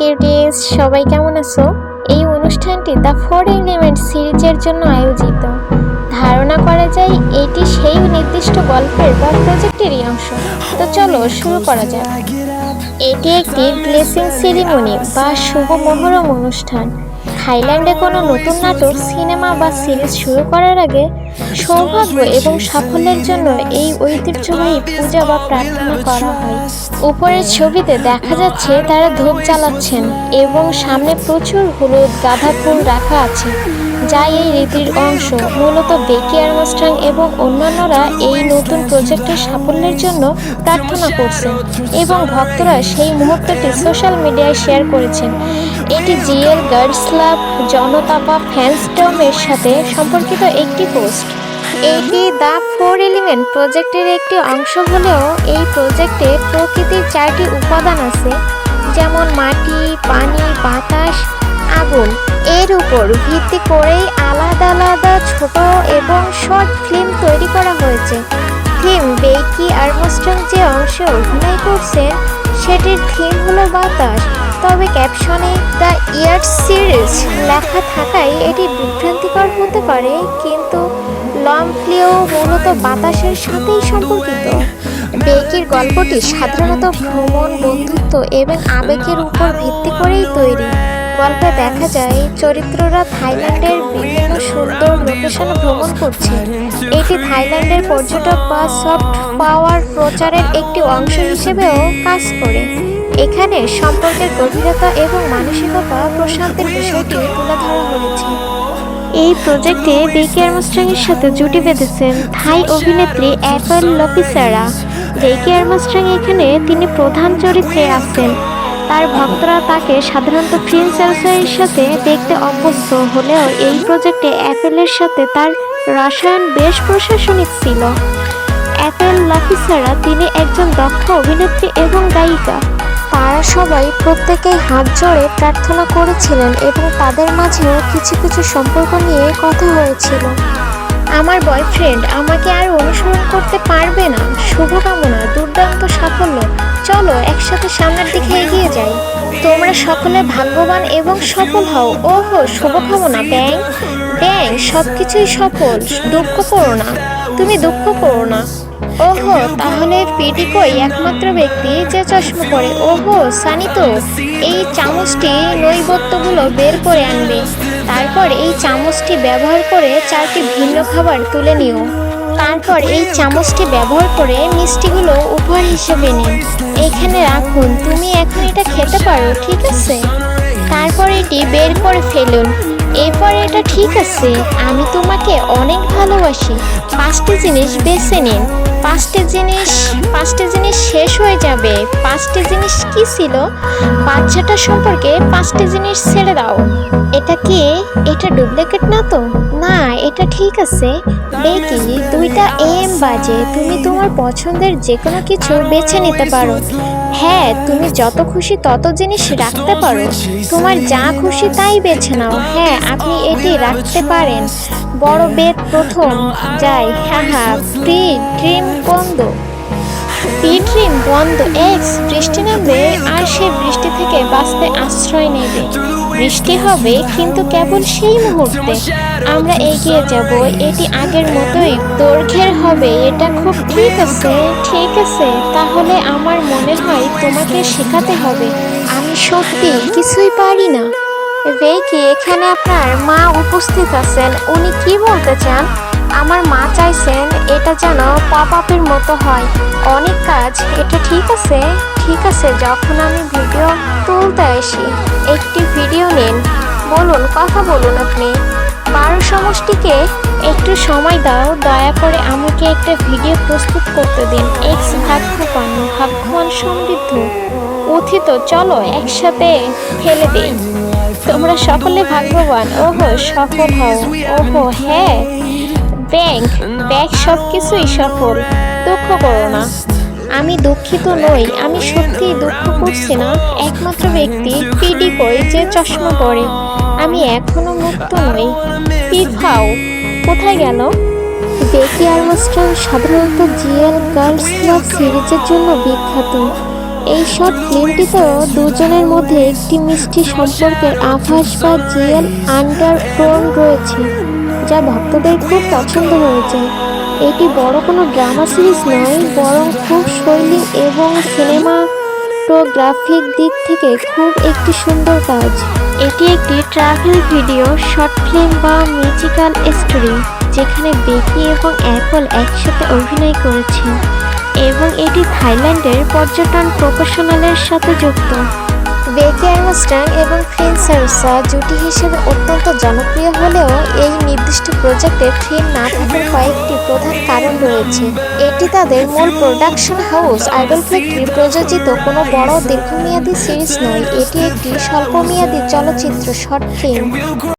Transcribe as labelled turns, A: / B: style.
A: Cuties, সবাই কেমন আছো? এই অনুষ্ঠানটি দ্য 4 এলিমেন্ট সিরিজের জন্য আয়োজিত। ধারণা করা যায় এটি সেই নির্দিষ্ট গল্পের বা প্রজেক্টেরই অংশ। তো চলো শুরু করা যাক। এটি একটি ব্লেসিং সেরিমনি বা শুভ মহরম অনুষ্ঠান। থাইল্যান্ডে কোনো নতুন নাটক, সিনেমা বা সিরিজ শুরু করার আগে সৌভাগ্য এবং সাফল্যের জন্য এই ঐতিহ্যবাহী পূজা বা প্রার্থনা করা হয়। উপরের ছবিতে দেখা যাচ্ছে তারা ধূপ জ্বালাচ্ছেন এবং সামনে প্রচুর হলুদ গাঁদা ফুল রাখা আছে, যা এই রীতির অংশ। মূলত বেকি আর্মস্ট্রং এবং অন্যান্যরা এই নতুন প্রজেক্টের সাফল্যের জন্য প্রার্থনা করছেন এবং ভক্তরা সেই মুহূর্তটি সোশ্যাল মিডিয়ায় শেয়ার করেছেন। এটি জিএল গার্লস ক্লাব জনতা বা ফ্যান্সডমের সাথে সম্পর্কিত একটি পোস্ট। এটি দ্য 4 এলিমেন্ট প্রজেক্টের একটি অংশ হলেও এই প্রজেক্টে প্রকৃতির 4টি উপাদান আছে, যেমন মাটি, পানি, বাতাস, আগুন। এর উপর ভিত্তি করেই আলাদা আলাদা ছোট এবং শর্ট ফিল্ম তৈরি করা হয়েছে। থিম বেকি আর্মস্ট্রং যে অংশে অভিনয় করছেন সেটির থিম হলো বাতাস, তবে ক্যাপশনে দ্য ইয়ার সিরিজ লেখা থাকায় এটি বিভ্রান্তিকর হতে পারে, কিন্তু লম্পলিও মূলত বাতাসের সাথেই সম্পর্কিত। বেকির গল্পটি সাধারণত ভ্রমণ, বন্ধুত্ব এবং আবেগের উপর ভিত্তি করেই তৈরি। গল্পে দেখা যায় চরিত্ররা থাইল্যান্ডের বিভিন্ন সুন্দর লোকেশনে ভ্রমণ করছে। এটি থাইল্যান্ডের পর্যটক বা সফট পাওয়ার প্রচারের একটি অংশ হিসেবেও কাজ করে। এখানে সম্পর্কের গভীরতা এবং মানসিকতা প্রশান্তির বিষয়টি তুলে ধরা হয়েছে। এই প্রজেক্টে বেকি আর্মস্ট্রং-এর সাথে জুটি বেঁধেছেন থাই অভিনেত্রী অ্যাপেল লপিসেরা। বেকি আর্মস্ট্রং এখানে তিনি প্রধান চরিত্রে আছেন। তার ভক্তরা তাকে সাধারণত প্রিন্সেসের সাথে দেখতে অভ্যস্ত হলেও এই প্রজেক্টে অ্যাপেলের সাথে তার রসায়ন বেশ প্রশাসনিক ছিল। অ্যাপেল লপিসেরা তিনি একজন দক্ষ অভিনেত্রী এবং গায়িকা। তারা সবাই প্রত্যেকেই হাত জোড়ে প্রার্থনা করেছিলেন এবং তাদের মাঝেও কিছু কিছু সম্পর্ক নিয়ে কথা হয়েছিল। আমার বয়ফ্রেন্ড আমাকে আর অনুসরণ করতে পারবে না। শুভকামনা, দুর্দান্ত সাফল্য। চলো একসাথে সামনের দিকে এগিয়ে যাই। তোমরা সকলে ভাগ্যবান এবং সফল হও। ওহো, শুভকামনা ব্যাং ব্যাং, সবকিছুই সফল। দুঃখ করো না, তুমি দুঃখ করো না। ওহো, তাহলে পিডিকই একমাত্র ব্যক্তি যে চশমা পরে। ওহো, সানি তো এই চামচটি নৈবেদ্যগুলো বের করে আনবে। তারপর এই চামচটি ব্যবহার করে 4টি ভিন্ন খাবার তুলে নিও। তারপর এই চামচটি ব্যবহার করে মিষ্টিগুলো উপহার হিসেবে নিন। এখানে রাখুন, তুমি এখন এটা খেতে পারো, ঠিক আছে? তারপর এটি বের করে ফেলুন। এরপর এটা ঠিক আছে, আমি তোমাকে অনেক ভালোবাসি। 5টি জিনিস বেছে নিন। 5টি জিনিস শেষ হয়ে যাবে। 5টি জিনিস কি ছিল? বাচ্চাটা সম্পর্কে 5টি জিনিস ছেড়ে দাও। এটা কি? এটা ডুপ্লিকেট না তো? না, এটা ঠিক আছে। বেকি, 2টা AM বাজে। তুমি তোমার পছন্দের যে কোনো কিছু বেছে নিতে পারো। হ্যাঁ, তুমি যত খুশি তত জিনিস রাখতে পারো। তোমার যা খুশি তাই বেছে নাও। হ্যাঁ, আপনি এটি রাখতে পারেন। বড় বেদ প্রথম যাই। হাহা, ড্রিম বন্ধ। বৃষ্টি নামবে আর সে বৃষ্টি থেকে বাঁচতে আশ্রয় নেবে। বৃষ্টি হবে, কিন্তু কেবল সেই মুহূর্তে। আমরা এগিয়ে যাব, এটি আগের মতোই দৈর্ঘ্যের হবে। এটা খুব ঠিক আছে। তাহলে আমার মনে হয় তোমাকে শেখাতে হবে। আমি সত্যি কিছুই পারি না। বেকি, এখানে আপনার মা উপস্থিত আছেন। উনি কি বলতে চান? আমার মা চাইছেন এটা যেন পপ আপের মতো হয়। অনেক কাজ। এটা ঠিক আছে। যখন আমি ভিডিও তুলতে আসি, একটি ভিডিও নিন। বলুন, কথা বলুন আপনি। 12 সমষ্টিকে একটু সময় দাও। দয়া করে আমাকে একটা ভিডিও প্রস্তুত করতে দিন। এক্স ভাগ্যবান সমৃদ্ধ উথিত। চলো একসাথে ফেলে দিই। তোমরা সকলে ভাগ্যবান। ওহো, সফল হও। ওহো, হ্যাঁ, ব্যাগ সবকিছুই সফল। দুঃখ করো না। আমি দুঃখিত নই। আমি সত্যিই দুঃখ করছি না। একমাত্র ব্যক্তি পিডিকই যে চশমা পরে। আমি এখনো মুক্ত নই। পিফাও কোথায় গেল? বেকি আর্মস্ট্রং সাধারণত জিএল গার্লস ক্লাব সিরিজের জন্য বিখ্যাত। এই শর্ট ফিল্মটিতেও দুজনের মধ্যে একটি মিষ্টি সম্পর্কের আভাস বা জিএল আন্ডারটোন রয়েছে, যা ভক্তদের খুব পছন্দ হয়েছে। এটি বড় কোনো ড্রামা সিরিজ নয়, বরং খুব শৈলী এবং সিনেমাটোগ্রাফিক দিক থেকে খুব একটি সুন্দর কাজ। এটি একটি ট্রাভেল ভিডিও শর্ট ফিল্ম বা মিউজিক্যাল স্টোরি, যেখানে বেকি এবং অ্যাপল একসাথে অভিনয় করেছে এবং এটি থাইল্যান্ডের পর্যটন প্রকৌশলের সাথে যুক্ত। বেকি আর্মস্ট্রং এবং প্রিন্সেসা জুটি হিসেবে অত্যন্ত জনপ্রিয় হলেও এই নির্দিষ্ট প্রজেক্টে থিম না থাকার কয়েকটি প্রধান কারণ রয়েছে। এটি তাদের মূল প্রোডাকশন হাউস আইডল ফ্যাক্টরি প্রযোজিত কোনো বড় দীর্ঘমেয়াদী সিরিজ নয়, এটি একটি স্বল্পমেয়াদী চলচ্চিত্র শর্ট ফিল্ম।